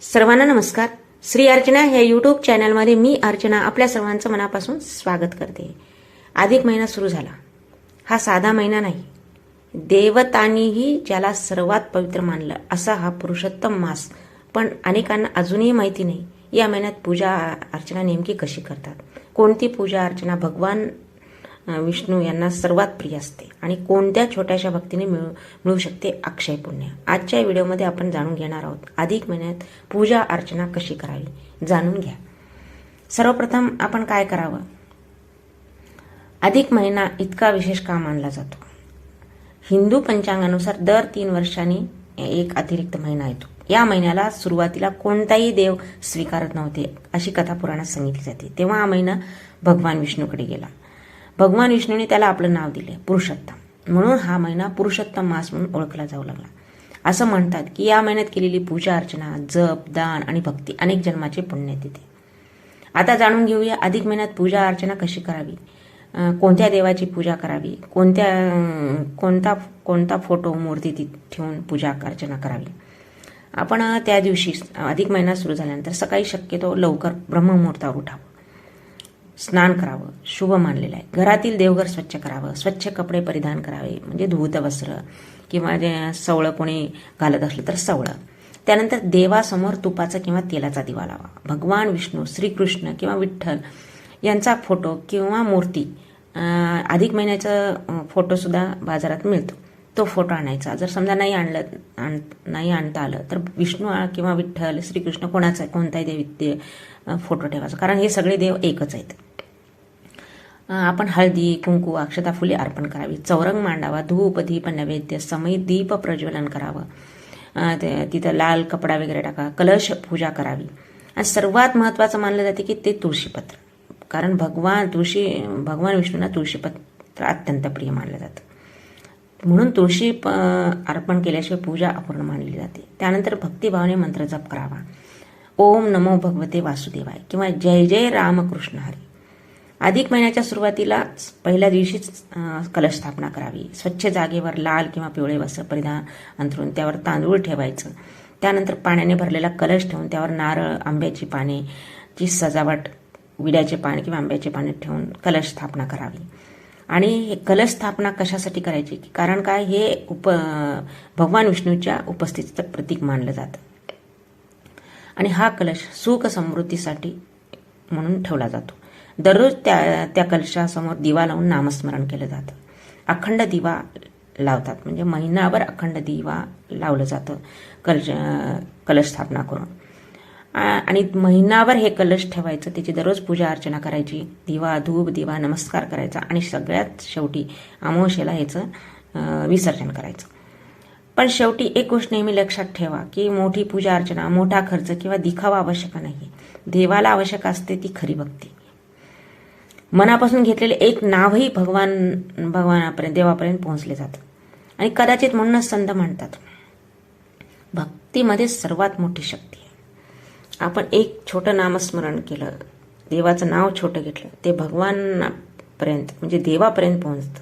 सर्वांना नमस्कार. श्री अर्चना या यूट्यूब चॅनलमध्ये मी अर्चना आपल्या सर्वांचं मनापासून स्वागत करते. अधिक महिना सुरू झाला. हा साधा महिना नाही. देवतांनीही ज्याला सर्वात पवित्र मानलं असा हा पुरुषोत्तम मास. पण अनेकांना अजूनही माहिती नाही या महिन्यात पूजा अर्चना नेमकी कशी करतात, कोणती पूजा अर्चना भगवान विष्णू यांना सर्वात प्रिय असते आणि कोणत्या छोट्याशा भक्तीने मिळू शकते अक्षय पुण्य. आजच्या व्हिडिओमध्ये आपण जाणून घेणार आहोत अधिक महिन्यात पूजा अर्चना कशी करावी. जाणून घ्या. सर्वप्रथम आपण काय करावं. अधिक महिना इतका विशेष का मानला जातो. हिंदू पंचांगानुसार दर 3 वर्षांनी एक अतिरिक्त महिना येतो. या महिन्याला सुरुवातीला कोणताही देव स्वीकारत नव्हते अशी कथा पुराणात सांगितली जाते. तेव्हा हा महिना भगवान विष्णूकडे गेला. भगवान विष्णूने त्याला आपलं नाव दिले पुरुषोत्तम. म्हणून हा महिना पुरुषोत्तम मास म्हणून ओळखला जाऊ लागला. असं म्हणतात की या महिन्यात केलेली पूजा अर्चना, जप, दान आणि भक्ती अनेक जन्माचे पुण्य देते. आता जाणून घेऊया अधिक महिन्यात पूजा अर्चना कशी करावी, कोणत्या देवाची पूजा करावी, कोणता फोटो मूर्ती ठेवून पूजा अर्चना करावी. आपण त्या दिवशी अधिक महिना सुरू झाल्यानंतर सकाळी शक्यतो लवकर ब्रह्ममुहूर्तावर उठावं, स्नान करावं, शुभ मानलेलं आहे. घरातील देवघर स्वच्छ करावं, स्वच्छ कपडे परिधान करावे म्हणजे धुत वस्त्र किंवा सवळं कोणी घालत असलं तर सवळं. त्यानंतर देवासमोर तुपाचा किंवा तेलाचा दिवा लावा. भगवान विष्णू, श्रीकृष्ण किंवा विठ्ठल यांचा फोटो किंवा मूर्ती, अधिक महिन्याचा फोटोसुद्धा बाजारात मिळतो, तो फोटो आणायचा. जर समजा नाही आणता आलं तर विष्णू किंवा विठ्ठल, श्रीकृष्ण कोणताही देव फोटो ठेवायचा, कारण हे सगळे देव एकच आहेत. आपण हळदी, कुंकू, अक्षता, फुले अर्पण करावी. चौरंग मांडावा. धूप, दीप, नैवेद्य समेत दीप प्रज्वलन करावं. तिथं लाल कपडा वगैरे टाका. कलश पूजा करावी. आणि सर्वात महत्त्वाचं मानलं जाते की ते तुळशीपत्र, कारण भगवान विष्णूंना तुळशीपत्र अत्यंत प्रिय मानलं जातं. म्हणून तुळशी अर्पण केल्याशिवाय पूजा अपूर्ण मानली जाते. त्यानंतर भक्तिभावाने मंत्र जप करावा. ओम नमो भगवते वासुदेवाय किंवा जय जय रामकृष्ण हरी. अधिक महिन्याच्या सुरुवातीला पहिल्या दिवशीच कलश स्थापना करावी. स्वच्छ जागेवर लाल किंवा पिवळे वस्त्र परिधान अंथरून त्यावर तांदूळ ठेवायचं. त्यानंतर पाण्याने भरलेला कलश ठेवून त्यावर नारळ, आंब्याची पानेची सजावट, विड्याचे पाने किंवा आंब्याचे पाने ठेवून कलश स्थापना करावी. आणि हे कलश स्थापना कशासाठी करायची, कारण काय, हे भगवान विष्णूच्या उपस्थितीचं प्रतीक मानलं जातं. आणि हा कलश सुख समृद्धीसाठी म्हणून ठेवला जातो. दररोज त्या कलशासमोर दिवा लावून नामस्मरण केलं जातं. अखंड दिवा लावतात, म्हणजे महिनाभर अखंड दिवा लावलं जातं कलश स्थापना करून. आणि महिनाभर हे कलश ठेवायचं, त्याची दररोज पूजा अर्चना करायची. दिवा, धूप, दिवा, नमस्कार करायचा आणि सगळ्यात शेवटी अमावस्येला ह्याचं विसर्जन करायचं. पण शेवटी एक गोष्ट नेहमी लक्षात ठेवा की मोठी पूजा अर्चना, मोठा खर्च किंवा दिखावा आवश्यक नाही. देवाला आवश्यक असते ती खरी भक्ती. मनापासून घेतलेले एक नावही भगवानापर्यंत, देवापर्यंत पोहोचले जातं. आणि कदाचित म्हणूनच संत म्हणतात भक्तीमध्ये सर्वात मोठी शक्ती आहे. आपण एक छोटं नामस्मरण केलं, देवाचं नाव छोटं घेतलं, ते भगवानापर्यंत म्हणजे देवापर्यंत पोहोचतं.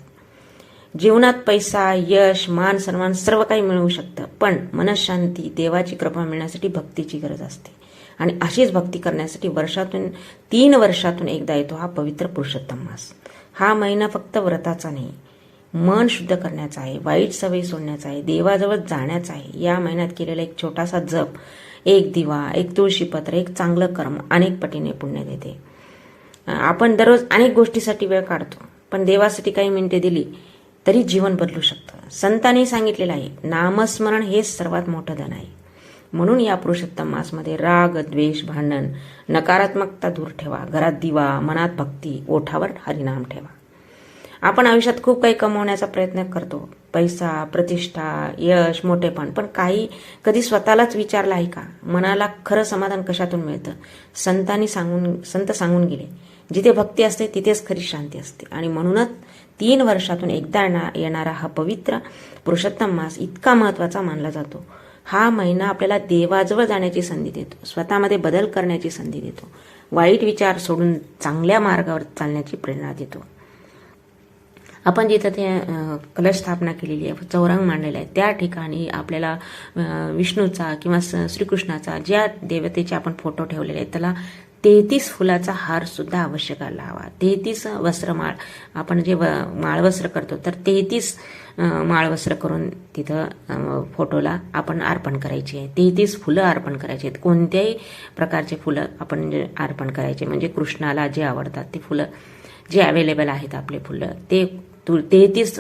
जीवनात पैसा, यश, मान, सन्मान सर्व काही मिळवू शकतं, पण मनशांती, देवाची कृपा मिळण्यासाठी भक्तीची गरज असते. आणि अशीच भक्ती करण्यासाठी 3 वर्षातून एकदा येतो हा पवित्र पुरुषोत्तम मास. हा महिना फक्त व्रताचा नाही, मन शुद्ध करण्याचा आहे, वाईट सवयी सोडण्याचा आहे, देवाजवळ जाण्याचा आहे. या महिन्यात केलेला एक छोटासा जप, एक दिवा, एक तुळशीपत्र, एक चांगलं कर्म अनेक पटीने पुण्य देते. आपण दररोज अनेक गोष्टीसाठी वेळ काढतो, पण देवासाठी काही मिनिटे दिली तरी जीवन बदलू शकतं. संतांनी सांगितलेलं आहे नामस्मरण हे सर्वात मोठं धन आहे. म्हणून या पुरुषोत्तम मासमध्ये राग, द्वेष, भांडण, नकारात्मकता दूर ठेवा. घरात दिवा, मनात भक्ती, ओठावर हरिनाम ठेवा. आपण आयुष्यात खूप काही कमवण्याचा प्रयत्न करतो, पैसा, प्रतिष्ठा, यश, मोठेपण, पण कधी स्वतःलाच विचारलं आहे का मनाला खरं समाधान कशातून मिळतं. संत सांगून गेले जिथे भक्ती असते तिथेच खरी शांती असते. आणि म्हणूनच 3 वर्षातून एकदा येणारा हा पवित्र पुरुषोत्तम मास इतका महत्त्वाचा मानला जातो. हा महिना आपल्याला देवाजवळ जाण्याची संधी देतो, स्वतःमध्ये बदल करण्याची संधी देतो, वाईट विचार सोडून चांगल्या मार्गावर चालण्याची प्रेरणा देतो. आपण जिथं ते कलश स्थापना केलेली आहे, चौरंग मांडलेला आहे, त्या ठिकाणी आपल्याला विष्णूचा किंवा श्रीकृष्णाचा, ज्या देवतेचे आपण फोटो ठेवलेले आहेत त्याला 33 फुलाचा हार सुद्धा आवश्यक लावा. 33 वस्त्रमाळ, आपण जे माळवस्त्र करतो तर 33 माळवस्त्र करून तिथं फोटोला आपण अर्पण करायची आहे. 33 फुलं अर्पण करायची आहेत. कोणत्याही प्रकारचे फुलं आपण अर्पण करायचे, म्हणजे कृष्णाला जे आवडतात ते फुलं जे अवेलेबल आहेत आपले फुलं ते 33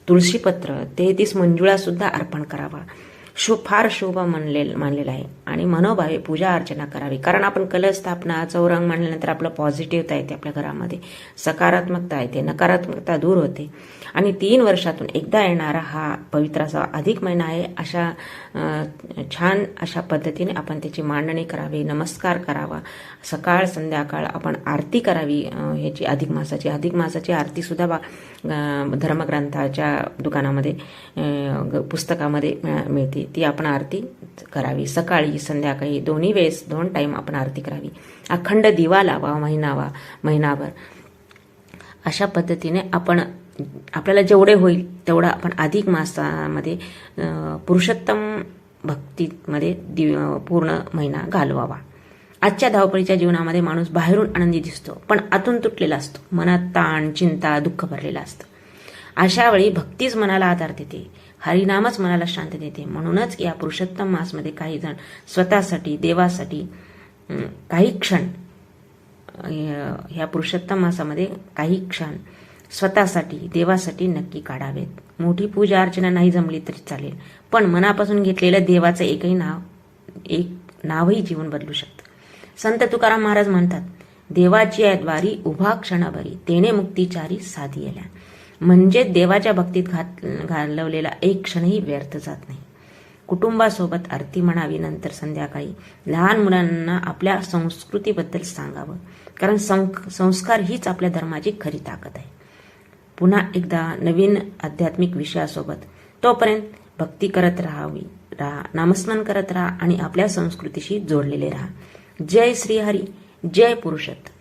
तुळशीपत्र, 33 मंजुळा सुद्धा अर्पण करावा. फार शुभ मानलेला आहे आणि मनोभावे पूजा अर्चना करावी. कारण आपण कलश स्थापना, चौरंग मांडल्यानंतर आपलं पॉझिटिव्हता येते, आपल्या घरामध्ये सकारात्मकता येते, नकारात्मकता दूर होते आणि 3 वर्षातून एकदा येणारा हा पवित्र असा अधिक महिना आहे. अशा छान अशा पद्धतीने आपण त्याची मांडणी करावी, नमस्कार करावा, सकाळ संध्याकाळ आपण आरती करावी. ह्याची अधिक मासाची आरती सुद्धा धर्मग्रंथाच्या दुकानामध्ये पुस्तकामध्ये मिळते, ती आपण आरती करावी. सकाळी संध्याकाळी दोन्ही वेळेस 2 टाइम आपण आरती करावी. अखंड दिवा लावा महिनाभर. अशा पद्धतीने आपण आपल्याला जेवढे होईल तेवढा आपण अधिक मासामध्ये पुरुषोत्तम भक्तीमध्ये पूर्ण महिना घालवावा. आजच्या धावपळीच्या जीवनामध्ये माणूस बाहेरून आनंदी दिसतो पण आतून तुटलेला असतो, मनात ताण, चिंता, दुःख भरलेला असतं. अशा वेळी भक्तीच मनाला आधार देते, हरिनामच मनाला शांती देते. म्हणूनच या पुरुषोत्तम मासमध्ये काही जण स्वतःसाठी, देवासाठी काही क्षण, ह्या पुरुषोत्तम मासामध्ये काही क्षण स्वतःसाठी, देवासाठी नक्की काढावेत. मोठी पूजा अर्चना नाही जमली तरी चालेल, पण मनापासून घेतलेलं देवाचं एक नावही जीवन बदलू शकतं. संत तुकाराम महाराज म्हणतात, देवाची द्वारी उभा क्षणभरी, तेने मुक्तीचारी साधी आल्या. म्हणजे देवाच्या भक्तीत घालवलेला एक क्षणही व्यर्थ जात नाही. कुटुंबासोबत आरती म्हणावी, नंतर संध्याकाळी लहान मुलांना आपल्या संस्कृतीबद्दल सांगावं, कारण संस्कार हीच आपल्या धर्माची खरी ताकद आहे. पुन्हा एकदा नवीन आध्यात्मिक विषयासोबत, तोपर्यंत भक्ती करत राहा, नामस्मरण करत राहा आणि आपल्या संस्कृतीशी जोडलेले राहा. जय श्री हरी, जय पुरुषोत्तम.